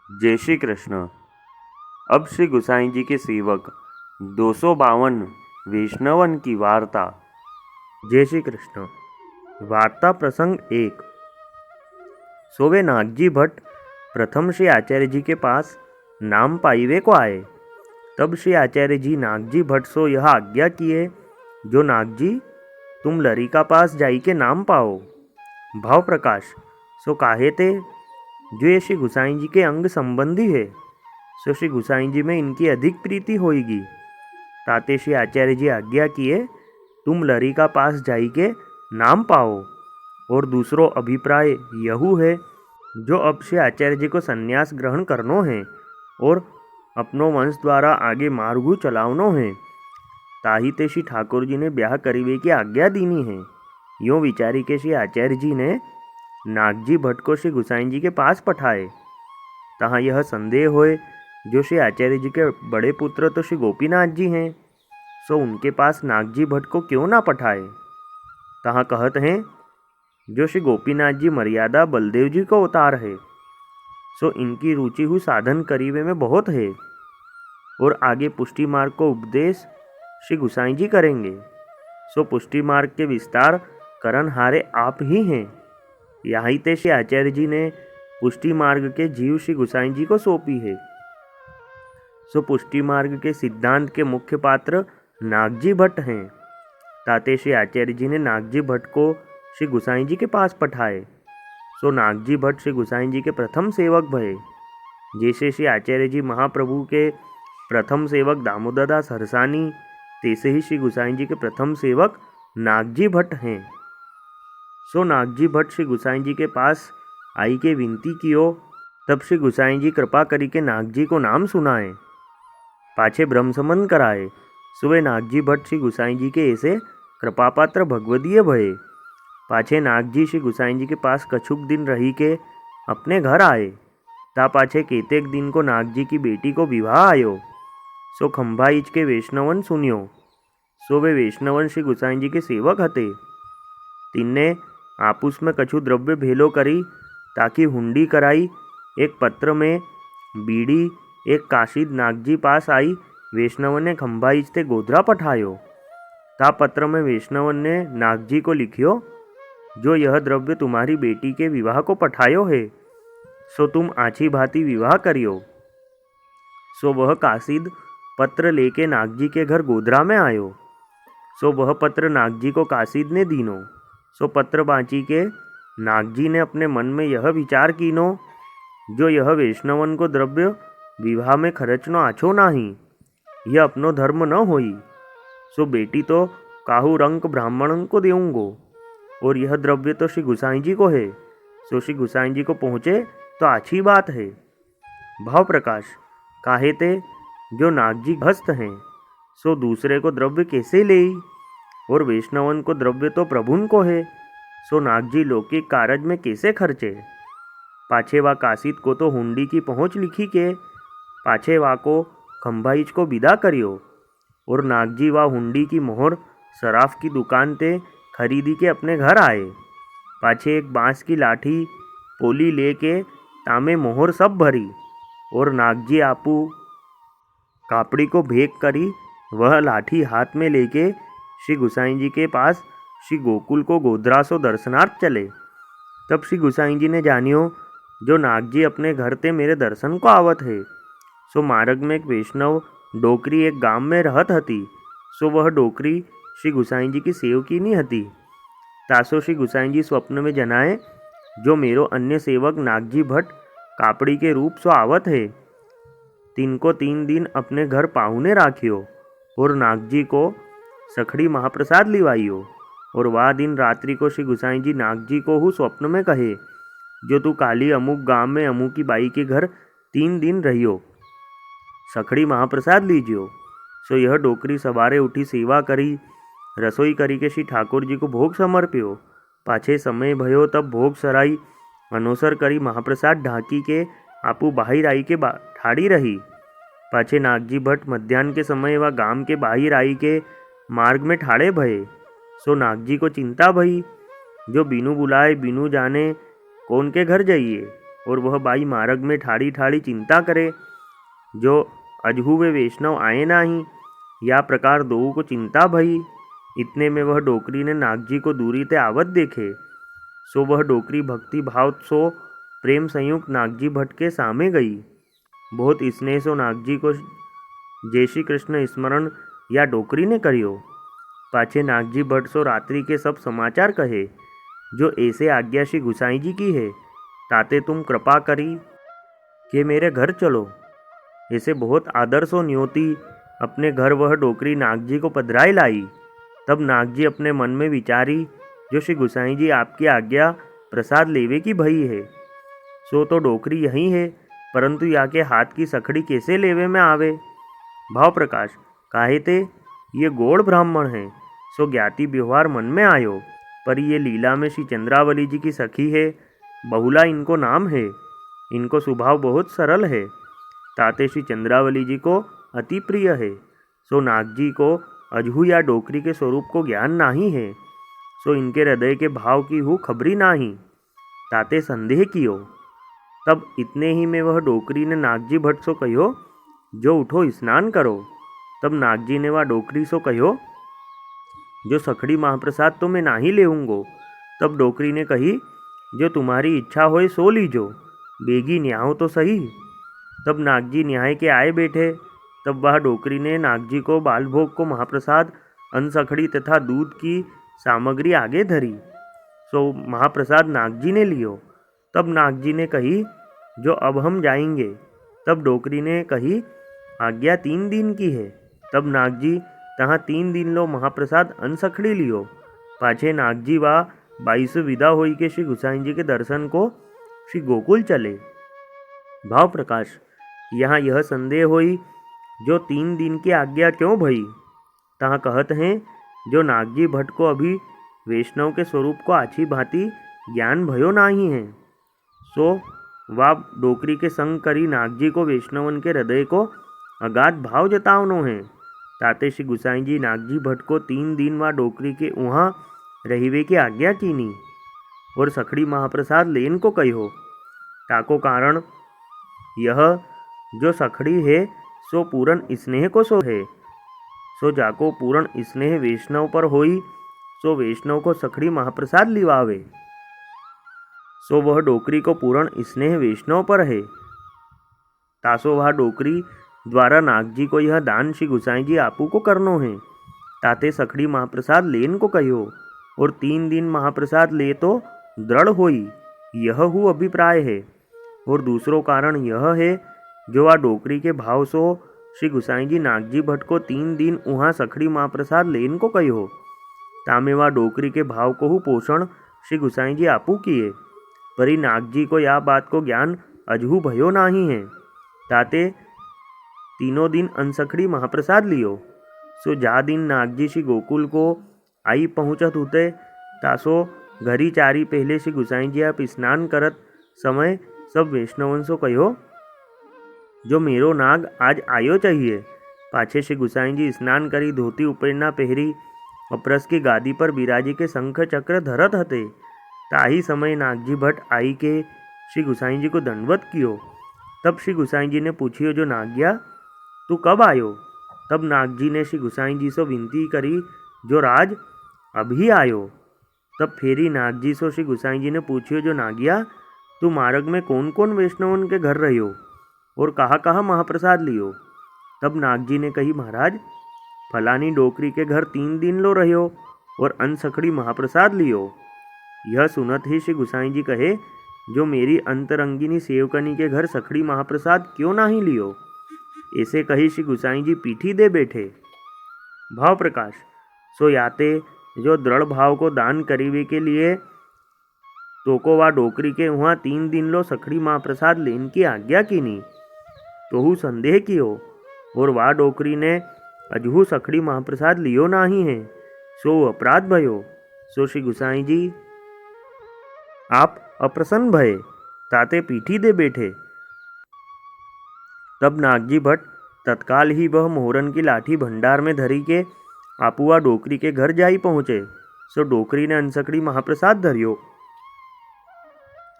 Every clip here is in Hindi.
जय श्री कृष्ण। अब श्री गुसाई जी के सेवक 252 वैष्णवन की वार्ता। जय श्री कृष्ण। वार्ता प्रसंग 1। सोवे नागजी भट्ट प्रथम श्री आचार्य जी के पास नाम पाइवे को आए। तब श्री आचार्य जी नागजी भट्ट सो यह आज्ञा किए, जो नागजी तुम लरिका पास जाई के नाम पाओ। भाव प्रकाश सो काहे ते, जो ये श्री गुसाई जी के अंग संबंधी है, सो श्री गुसाई जी में इनकी अधिक प्रीति होगी। ताते श्री आचार्य जी आज्ञा किए, तुम लरिका पास जाई के नाम पाओ। और दूसरो अभिप्राय यहू है, जो अब श्री आचार्य जी को संन्यास ग्रहण करनो है और अपनो वंश द्वारा आगे मार्गू चलावनो है, ताही ते श्री ठाकुर जी ने ब्याह करीवे की आज्ञा दीनी है। यो विचारी के श्री आचार्य जी ने नागजी भट्ट को श्री गुसाई जी के पास पठाए। तहाँ यह संदेह होए, जो श्री आचार्य जी के बड़े पुत्र तो श्री गोपीनाथ जी हैं, सो उनके पास नागजी भट्ट को क्यों ना पठाए। तहाँ कहत हैं, जो श्री गोपीनाथ जी मर्यादा बलदेव जी को उतार है, सो इनकी रुचि हु साधन करीबे में बहुत है। और आगे पुष्टि मार्ग को उपदेश श्री गुसाई जी करेंगे, सो पुष्टि मार्ग के विस्तार करन हारे आप ही हैं। यहाँ ते श्री आचार्य जी ने पुष्टि मार्ग के जीव श्री गुसाई जी को सौंपी है। सो पुष्टि मार्ग के सिद्धांत के मुख्य पात्र नागजी भट्ट हैं। ताते श्री आचार्य जी ने नागजी भट्ट को श्री गुसाई जी के पास पठाए। सो नागजी भट्ट श्री गुसाई जी के प्रथम सेवक भये। जैसे श्री आचार्य जी महाप्रभु के प्रथम सेवक दामोदरदास हरसानी, तैसे ही श्री गुसाई जी के प्रथम सेवक नागजी भट्ट हैं। सो नागजी भट्ट श्री गुसाई जी के पास आई के विनती कियो। तब श्री गुसाई जी कृपा करी के नागजी को नाम सुनाए, पाछे ब्रह्म संबंध कराए। सुबह नागजी भट्ट श्री गुसाई जी के ऐसे कृपापात्र भगवदीय भये। पाछे नागजी श्री गुसाई जी के पास कछुक दिन रही के अपने घर आए। ता पाछे केतेक दिन को नागजी की बेटी को विवाह आयो। सो खंभाइच के वैष्णवन सुनियो। सो वे वैष्णवन श्री गुसाई जी के सेवक हते। तिन्ने आपूस में कछु द्रव्य भेलो करी, ताकि हुंडी कराई। एक पत्र में बीड़ी एक काशीद नागजी पास आई। वैष्णवन ने खंभाइच ते गोधरा पठायो। ता पत्र में वैष्णवन ने नागजी को लिखियो, जो यह द्रव्य तुम्हारी बेटी के विवाह को पठायो है, सो तुम आछी भांति विवाह करियो। सो वह काशीद पत्र लेके नागजी के घर गोधरा में आयो। सो वह पत्र नागजी को काशीद ने दीनो। सो पत्र बाँची के नागजी ने अपने मन में यह विचार कीनो, जो यह वैष्णवन को द्रव्य विवाह में खर्चनो आछो नाही, यह अपनो धर्म न होई। सो बेटी तो काहू रंक ब्राह्मण को देऊंगो, और यह द्रव्य तो श्री गुसाई जी को है। सो श्री गुसाई जी को पहुँचे तो अच्छी बात है। भाव प्रकाश काहे ते, जो नागजी हस्त हैं, सो दूसरे को द्रव्य कैसे ले। और वैष्णवन को द्रव्य तो प्रभुन को है, सो नागजी लौकिक कारज में कैसे खर्चे। पाछे वा काशीद को तो हुंडी की पहुँच लिखी के पाछे वा को खंभाइच को विदा करियो। और नागजी वा हुंडी की मोहर सराफ की दुकान ते खरीदी के अपने घर आए। पाछे एक बांस की लाठी पोली लेके तामे मोहर सब भरी। और नागजी आपू कापड़ी को भेंक करी, वह लाठी हाथ में लेके श्री गुसाई जी के पास श्री गोकुल को गोधरा सो दर्शनार्थ चले। तब श्री गुसाई जी ने जानियो, जो नागजी अपने घर ते मेरे दर्शन को आवत है। सो मार्ग में एक वैष्णव डोकरी एक गांव में रहत हती। सो वह डोकरी श्री गुसाई जी की सेवकी नहीं हती। तासो श्री गुसाई जी स्वप्न में जनाए, जो मेरो अन्य सेवक नागजी भट्ट कापड़ी के रूप सो आवत है, तिनको 3 दिन अपने घर पाहुने राखियो। और नागजी को सखड़ी महाप्रसाद लिवाइयो। और वह दिन रात्रि को श्री गुसाई जी नागजी को हु स्वप्न में कहे, जो तू काली अमुक गांव में अमुक की बाई के घर 3 दिन रहियो, सखड़ी महाप्रसाद लीजियो। सो यह डोकरी सवारे उठी सेवा करी, रसोई करी के श्री ठाकुर जी को भोग समर्प्यो। पाछे समय भयो तब भोग सराई अनोसर करी महाप्रसाद ढाकी के आपू बाहिर आई के ठाड़ी रही। पाछे नागजी भट्ट मध्यान्ह के समय व गांव के बाहिर आई के मार्ग में ठाड़े भये। सो नागजी को चिंता भई, जो बिनु बुलाए बिनु जाने कौन के घर जाइए। और वह बाई मार्ग में ठाड़ी ठाड़ी चिंता करे, जो अजहू वे वैष्णव आए नाही, या प्रकार दोऊ को चिंता भई। इतने में वह डोकरी ने नागजी को दूरी ते आवत देखे, सो वह डोकरी भक्ति भाव सो प्रेम संयुक्त नागजी भट्ट के सामे गई। बहुत स्नेह सो नागजी को जय श्री कृष्ण स्मरण या डोकरी ने करियो। पाछे नागजी भट्ट सो रात्रि के सब समाचार कहे, जो ऐसे आज्ञा श्री गुसाई जी की है, ताते तुम कृपा करी कि मेरे घर चलो। ऐसे बहुत आदर सो न्योती अपने घर वह डोकरी नागजी को पधराई लाई। तब नागजी अपने मन में विचारी, जो श्री गुसाई जी आपकी आज्ञा प्रसाद लेवे की भई है, सो तो डोकरी यही है, परंतु या के हाथ की सखड़ी कैसे लेवे में आवे। भाव प्रकाश काहे ते ये गौड़ ब्राह्मण है, सो ज्ञाति व्यवहार मन में आयो, पर ये लीला में श्री चंद्रावली जी की सखी है, बहुला इनको नाम है, इनको स्वभाव बहुत सरल है, ताते श्री चंद्रावली जी को अति प्रिय है। सो नागजी को अजहू या डोकरी के स्वरूप को ज्ञान नाही है, सो इनके हृदय के भाव की हु खबरी नाही, ताते संदेह कियो। तब इतने ही में वह डोकरी ने नागजी भट्ट सो कहो, जो उठो स्नान करो। तब नागजी ने वह डोकरी सो कहो, जो सखड़ी महाप्रसाद तो मैं नाही लेऊंगो। तब डोकरी ने कही, जो तुम्हारी इच्छा होए सो लीजो, बेगी न्याहो तो सही। तब नागजी न्याय के आए बैठे। तब वह डोकरी ने नागजी को बालभोग को महाप्रसाद अनसखड़ी तथा दूध की सामग्री आगे धरी, सो महाप्रसाद नागजी ने लियो। तब नागजी ने कही, जो अब हम जाएंगे। तब डोकरी ने कही, आज्ञा 3 दिन की है। तब नागजी तहाँ 3 दिन लो महाप्रसाद अनसखड़ी लियो। पाछे नागजी वा 22 विदा होई के श्री गुसाई जी के दर्शन को श्री गोकुल चले। भाव प्रकाश यहाँ यह संदेह होई, जो 3 दिन की आज्ञा क्यों भई। तहाँ कहत हैं, जो नागजी भट्ट को अभी वैष्णव के स्वरूप को अच्छी भांति ज्ञान भयो नाही है, सो वा डोकरी के संग करी नागजी को वैष्णवन के हृदय को अगाध भाव जतावनो है। ताते श्री गुसाई जी नागजी भट्ट को 3 दिन वा डोकरी के वहाँ रहीवे की आज्ञा कीनी, और सखड़ी महाप्रसाद लेन को कहो। ताको कारण यह, जो सखड़ी है सो पूर्ण स्नेह को सो है, सो जाको पूर्ण स्नेह वैष्णव पर होई, सो वैष्णव को सखड़ी महाप्रसाद लिवावे। सो वह डोकरी को पूर्ण स्नेह वैष्णव पर है, तासो वह डोकरी द्वारा नागजी को यह दान श्री गुसाई जी आपू को करनो है। ताते सखड़ी महाप्रसाद लेन को कहो, और 3 दिन महाप्रसाद ले तो दृढ़ होई, यह हु अभिप्राय है। और दूसरो कारण यह है, जो वह डोकरी के भाव सो श्री गुसाई जी नागजी भट्ट को 3 दिन वहाँ सखड़ी महाप्रसाद लेन को कहो। तामे वह डोकरी के भाव को हु पोषण श्री गुसाई जी आपू किए, परी नागजी को यह बात को ज्ञान अजहू भयो नाही है। ताते 3 दिन अनसखड़ी महाप्रसाद लियो। सो जा दिन नागजी श्री गोकुल को आई पहुँचत होते, तासो घरी चारी पहले श्री गुसाई जी आप स्नान करत समय सब वैष्णवन सो कहो, जो मेरो नाग आज आयो चाहिए। पाछे श्री गुसाई जी स्नान करी धोती उपरना पहरी अपरस की गादी पर बिराजी के शंख चक्र धरत हते। ताही समय नागजी भट्ट आई के श्री गुसाई जी को दंडवत कियो। तब श्री गुसाई जी ने पूछियो, जो नाग्या तू कब आयो। तब नागजी ने श्री गुसाई जी से विनती करी, जो राज अभी आयो। तब फेरी नागजी सो श्री गुसाई जी ने पूछियो, जो नागिया तू मार्ग में कौन कौन वैष्णवन के घर रहियो, और कहाँ कहाँ महाप्रसाद लियो। तब नागजी ने कही, महाराज फलानी डोकरी के घर 3 दिन लो रहियो, और अनसखड़ी महाप्रसाद लियो। यह सुनत ही श्री गुसाई जी कहे, जो मेरी अंतरंगिनी सेवकनी के घर सखड़ी महाप्रसाद क्यों नहीं लियो। ऐसे कही श्री गुसाई जी पीठी दे बैठे। भाव प्रकाश सो याते जो दृढ़ भाव को दान करीवे के लिए तोको वा डोकरी के वहाँ 3 दिन लो सखड़ी महाप्रसाद लेन की आज्ञा कीनी, तोहू संदेह कियो, और वा डोकरी ने अजहू सखड़ी महाप्रसाद लियो नाही है, सो अपराध भयो। सो श्री गुसाई जी आप अप्रसन्न भये, ताते पीठी दे बैठे। तब नागजी भट्ट तत्काल ही वह मोहरन की लाठी भंडार में धरी के आपुआ डोकरी के घर जाई पहुँचे। सो डोकरी ने अनसकड़ी महाप्रसाद धरियो।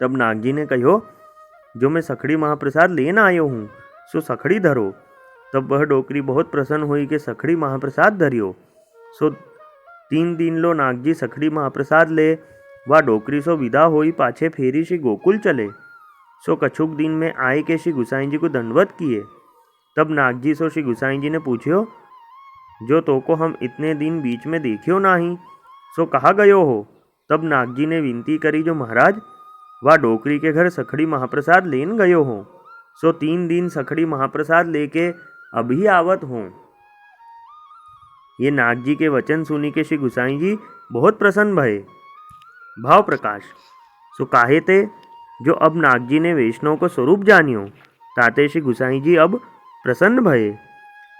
तब नागजी ने कहो, जो मैं सखड़ी महाप्रसाद लेन आयो हूँ, सो सखड़ी धरो। तब वह डोकरी बहुत प्रसन्न हुई कि सखड़ी महाप्रसाद धरियो। सो 3 दिन लो नागजी सखड़ी महाप्रसाद ले वा डोकरी सो विदा होई पाछे फेरी श्री गोकुल चले। सो कछुक दिन में आए के श्री गुसाई जी को दंडवत किए। तब नागजी सो श्री गुसाई जी ने पूछ्यो, जो तो को हम इतने दिन बीच में देखियो नाही, सो कहाँ गयो हो। तब नागजी ने विनती करी, जो महाराज वा डोकरी के घर सखड़ी महाप्रसाद लेन गयो हो, सो 3 दिन सखड़ी महाप्रसाद लेके अभी आवत हो। ये नागजी के वचन सुनी के श्री गुसाई जी बहुत प्रसन्न भये। भाव प्रकाश। सो काहे ते जो अब नागजी ने वैष्णव को स्वरूप जानियो, ताते श्री गुसाई जी अब प्रसन्न भये।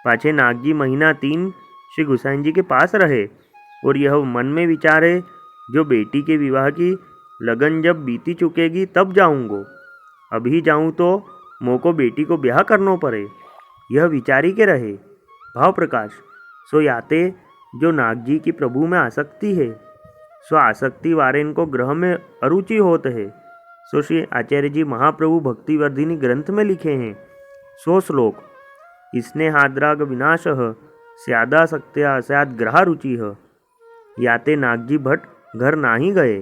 पाछे नागजी महीना 3 श्री गुसाई जी के पास रहे और यह मन में विचारे, जो बेटी के विवाह की लगन जब बीती चुकेगी तब जाऊंगो, अभी जाऊं तो मोको बेटी को ब्याह करनो पड़े, यह विचारी के रहे। भाव प्रकाश। सो याते जो नागजी की प्रभु में आसक्ति है, सो आसक्ति वारेन को ग्रह में अरुचि होत है। सो श्री आचार्य जी महाप्रभु भक्तिवर्धिनी ग्रंथ में लिखे हैं, सो श्लोक, स्नेहाद्राग विनाशः स्यादा सक्त्या स्याद ग्रहा रुचिः। याते नागजी भट्ट घर नाही गए,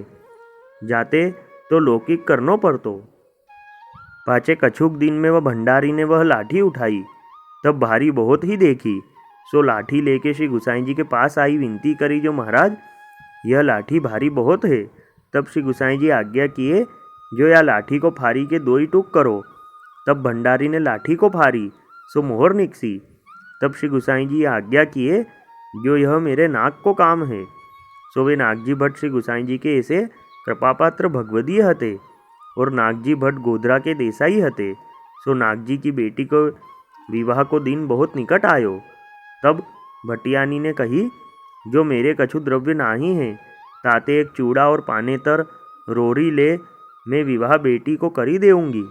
जाते तो लौकिक करनो पड़तो। पाछे कछुक दिन में वह भंडारी ने वह लाठी उठाई, तब भारी बहुत ही देखी। सो लाठी लेके श्री गुसाई जी के पास आई, विनती करी, जो महाराज यह लाठी भारी बहुत है। तब श्री गुसाई जी आज्ञा किए, जो यह लाठी को फारी के 2 ही टुक करो। तब भंडारी ने लाठी को फारी, सो मोहर निकसी। तब श्री गुसाई जी आज्ञा किए, जो यह मेरे नाक को काम है। सो वे नागजी भट्ट श्री गुसाई जी के ऐसे कृपापात्र भगवदीय हते और नागजी भट्ट गोधरा के देसाई हते। सो नागजी की बेटी को विवाह को दिन बहुत निकट आयो। तब भटियानी ने कही, जो मेरे कछु द्रव्य नाही है, ताते एक चूड़ा और पानेतर रोरी ले, मैं विवाह बेटी को करी देऊंगी।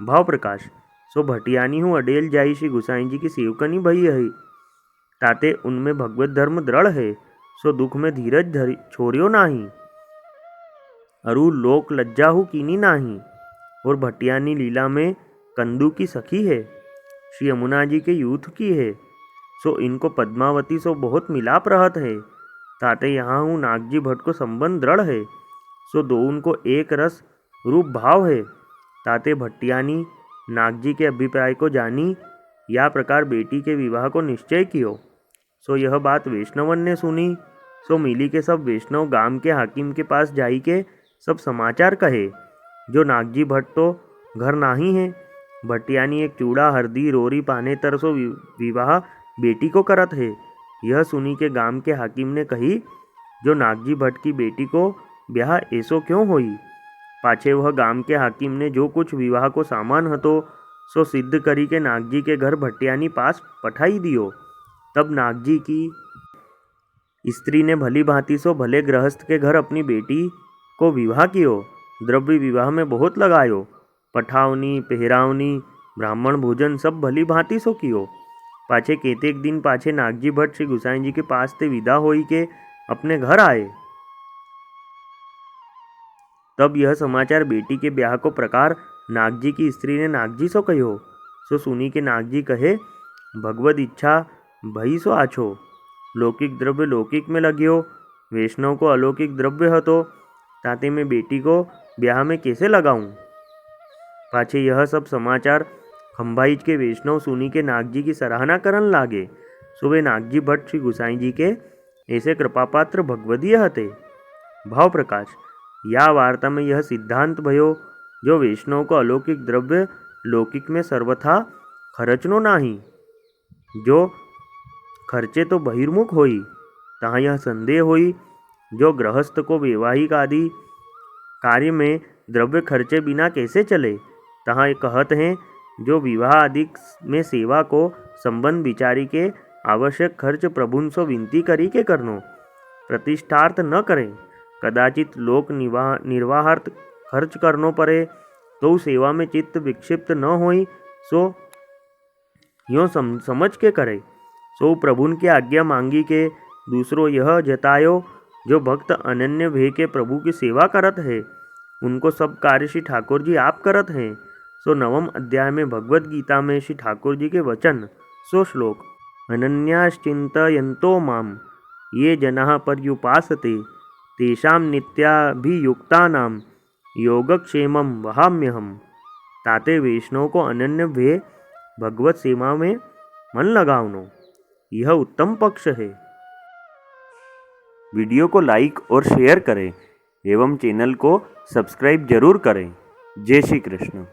भाव प्रकाश। सो भटियानी हूँ अडेल जाई श्री गुसाई जी की सेवकनी भई है, ताते उनमें भगवत धर्म दृढ़ है। सो दुख में धीरज धरी छोड़ियो नाही, अरु लोक लज्जाहु कीनी नाही। और भटियानी लीला में कंदू की सखी है, श्री यमुना जी के यूथ की है। सो इनको पद्मावती सो बहुत मिलाप रहत है, ताते यहाँ हूँ नागजी भट्ट को संबंध दृढ़ है। सो दो उनको एक रस रूप भाव है, ताते भटियानी नागजी के अभिप्राय को जानी, या प्रकार बेटी के विवाह को निश्चय कियो। सो यह बात वैष्णवन ने सुनी। सो मिली के सब वैष्णव गांव के हाकिम के पास जाई के सब समाचार कहे, जो नागजी भट्ट तो घर नाही है। भटियानी एक चूड़ा हरदी रोरी पाने तर सो विवाह बेटी को करत है। यह सुनी के गांव के हाकिम ने कही, जो नागजी भट्ट की बेटी को ब्याह ऐसो क्यों होई। पाछे वह गांव के हाकिम ने जो कुछ विवाह को सामान हतो, सो सिद्ध करी के नागजी के घर भटियानी पास पठाई दियो। तब नागजी की स्त्री ने भली भांति सो भले गृहस्थ के घर अपनी बेटी को विवाह कियो। द्रव्य विवाह में बहुत लगायो, पठावनी पहरावनी ब्राह्मण भोजन सब भली भांति सो कियो। पाछे केतेक दिन पाछे नागजी भट्ट श्री गुसाई जी के पास ते विदा होई के अपने घर आए। तब यह समाचार बेटी के ब्याह को प्रकार नागजी की स्त्री ने नागजी सो कहो। सो सुनी के नागजी कहे, भगवद इच्छा भई सो आछो। लौकिक द्रव्य लौकिक में लगियो, वैष्णव को अलौकिक द्रव्य हतो, ताते मैं बेटी को ब्याह में कैसे लगाऊं। पाछे यह सब समाचार खंभाइच के वैष्णव सुनी के नागजी की सराहना करन लागे। सो वे नागजी भट्ट श्री गुसाई जी के ऐसे कृपापात्र भगवदीय हते। भाव प्रकाश। या वार्ता में यह सिद्धांत भयो, जो वैष्णव को अलौकिक द्रव्य लौकिक में सर्वथा खर्चनो नाही। जो खर्चे तो बहिर्मुख होई, तहाँ यह संदेह होई, जो गृहस्थ को वैवाहिक आदि कार्य में द्रव्य खर्चे बिना कैसे चले। तहाँ ये कहत हैं, जो विवाह आदि में सेवा को संबंध विचारी के आवश्यक खर्च प्रभुन सो विनती करी के करनो, प्रतिष्ठार्थ न करें। कदाचित लोक निर्वाहार्थ खर्च करनो पड़े, तो सेवा में चित्त विक्षिप्त न होई, सो यो समझ के करे। सो प्रभुन की आज्ञा मांगी के दूसरो यह जतायो, जो भक्त अनन्य भे के प्रभु की सेवा करत है, उनको सब कार्य श्री ठाकुर जी आप करत हैं। सो 9वें अध्याय में भगवत गीता में श्री ठाकुर जी के वचन, सो श्लोक, अनन्याश्चिन्तयन्तो माम ये जनाः पर्युपासते तेषां नित्याभियुक्तानां योगक्षेमं वहाम्यहम्। ताते वैष्णव को अनन्य वे भगवत सेवा में मन लगावनो, यह उत्तम पक्ष है। वीडियो को लाइक और शेयर करें एवं चैनल को सब्सक्राइब जरूर करें। जय श्री कृष्ण।